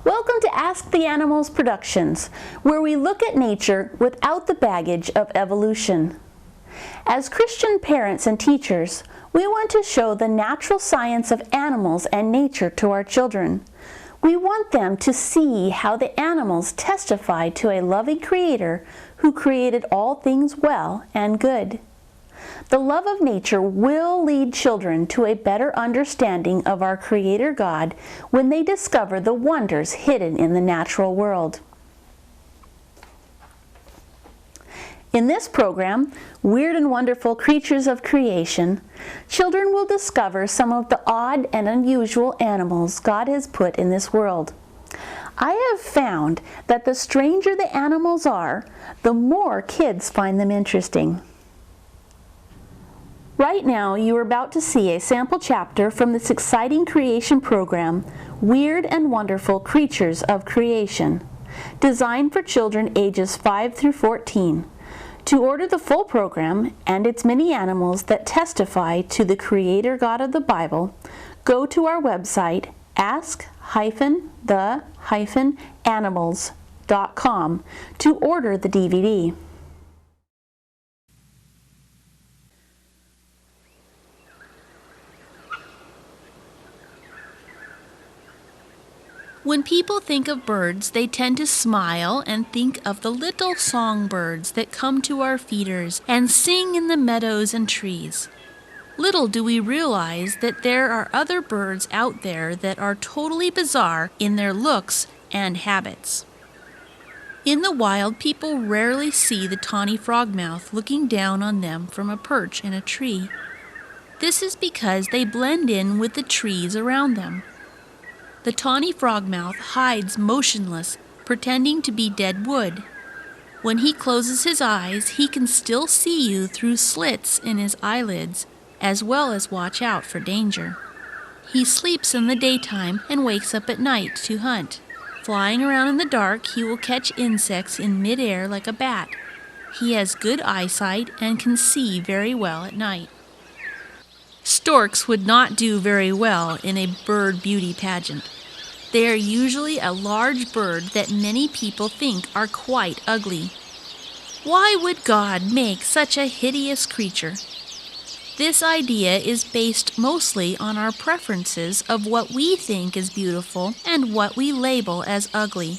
Welcome to Ask the Animals Productions, where we look at nature without the baggage of evolution. As Christian parents and teachers, we want to show the natural science of animals and nature to our children. We want them to see how the animals testify to a loving Creator who created all things well and good. The love of nature will lead children to a better understanding of our Creator God when they discover the wonders hidden in the natural world. In this program, Weird and Wonderful Creatures of Creation, children will discover some of the odd and unusual animals God has put in this world. I have found that the stranger the animals are, the more kids find them interesting. Right now, you are about to see a sample chapter from this exciting creation program, Weird and Wonderful Creatures of Creation, designed for children ages 5 through 14. To order the full program and its many animals that testify to the Creator God of the Bible, go to our website, ask-the-animals.com, to order the DVD. When people think of birds, they tend to smile and think of the little songbirds that come to our feeders and sing in the meadows and trees. Little do we realize that there are other birds out there that are totally bizarre in their looks and habits. In the wild, people rarely see the tawny frogmouth looking down on them from a perch in a tree. This is because they blend in with the trees around them. The tawny frogmouth hides motionless, pretending to be dead wood. When he closes his eyes, he can still see you through slits in his eyelids, as well as watch out for danger. He sleeps in the daytime and wakes up at night to hunt. Flying around in the dark, he will catch insects in midair like a bat. He has good eyesight and can see very well at night. Storks would not do very well in a bird beauty pageant. They are usually a large bird that many people think are quite ugly. Why would God make such a hideous creature? This idea is based mostly on our preferences of what we think is beautiful and what we label as ugly.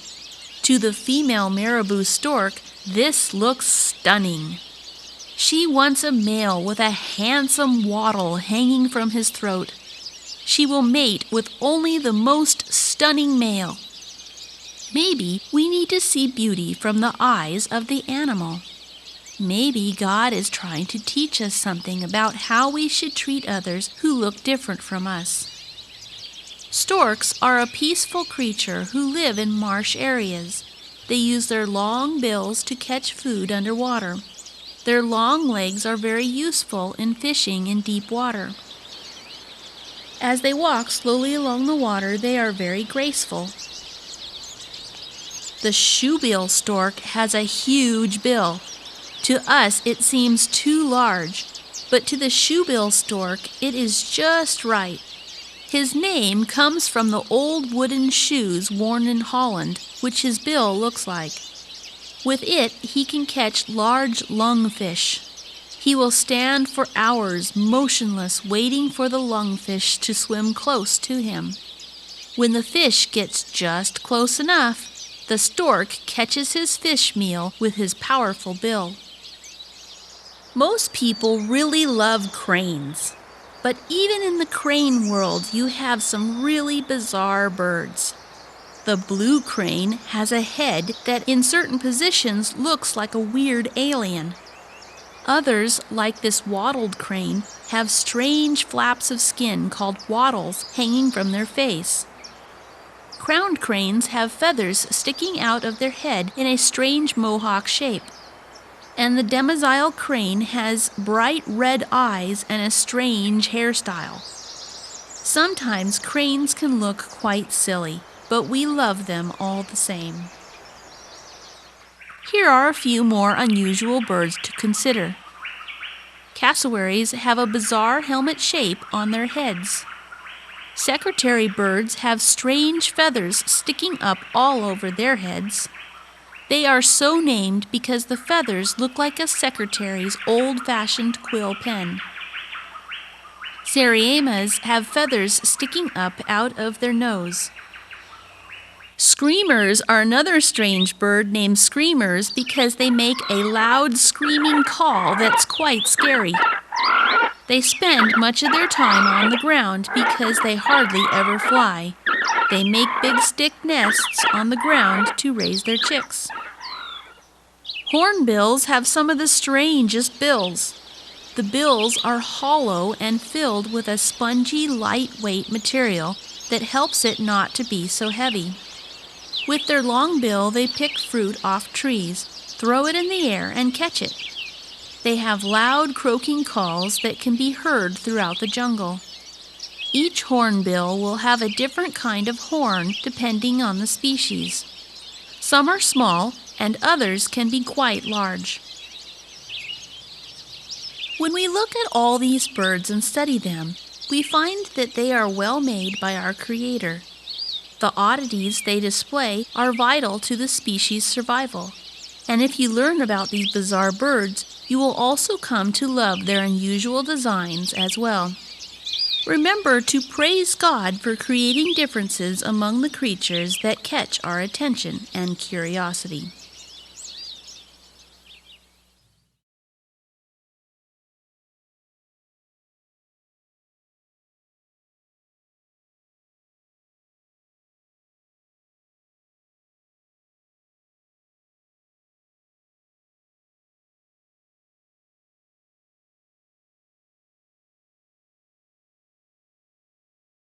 To the female Marabou Stork, this looks stunning. She wants a male with a handsome wattle hanging from his throat. She will mate with only the most stunning male. Maybe we need to see beauty from the eyes of the animal. Maybe God is trying to teach us something about how we should treat others who look different from us. Storks are a peaceful creature who live in marsh areas. They use their long bills to catch food underwater. Their long legs are very useful in fishing in deep water. As they walk slowly along the water, they are very graceful. The Shoebill Stork has a huge bill. To us, it seems too large, but to the Shoebill Stork, it is just right. His name comes from the old wooden shoes worn in Holland, which his bill looks like. With it, he can catch large lungfish. He will stand for hours motionless, waiting for the lungfish to swim close to him. When the fish gets just close enough, the stork catches his fish meal with his powerful bill. Most people really love cranes, but even in the crane world, you have some really bizarre birds. The blue crane has a head that in certain positions looks like a weird alien. Others, like this wattled crane, have strange flaps of skin called wattles hanging from their face. Crowned cranes have feathers sticking out of their head in a strange mohawk shape. And the demoiselle crane has bright red eyes and a strange hairstyle. Sometimes cranes can look quite silly, but we love them all the same. Here are a few more unusual birds to consider. Cassowaries have a bizarre helmet shape on their heads. Secretary birds have strange feathers sticking up all over their heads. They are so named because the feathers look like a secretary's old-fashioned quill pen. Seriemas have feathers sticking up out of their nose. Screamers are another strange bird named screamers because they make a loud screaming call that's quite scary. They spend much of their time on the ground because they hardly ever fly. They make big stick nests on the ground to raise their chicks. Hornbills have some of the strangest bills. The bills are hollow and filled with a spongy, lightweight material that helps it not to be so heavy. With their long bill, they pick fruit off trees, throw it in the air, and catch it. They have loud, croaking calls that can be heard throughout the jungle. Each hornbill will have a different kind of horn depending on the species. Some are small, and others can be quite large. When we look at all these birds and study them, we find that they are well made by our Creator. The oddities they display are vital to the species' survival. And if you learn about these bizarre birds, you will also come to love their unusual designs as well. Remember to praise God for creating differences among the creatures that catch our attention and curiosity.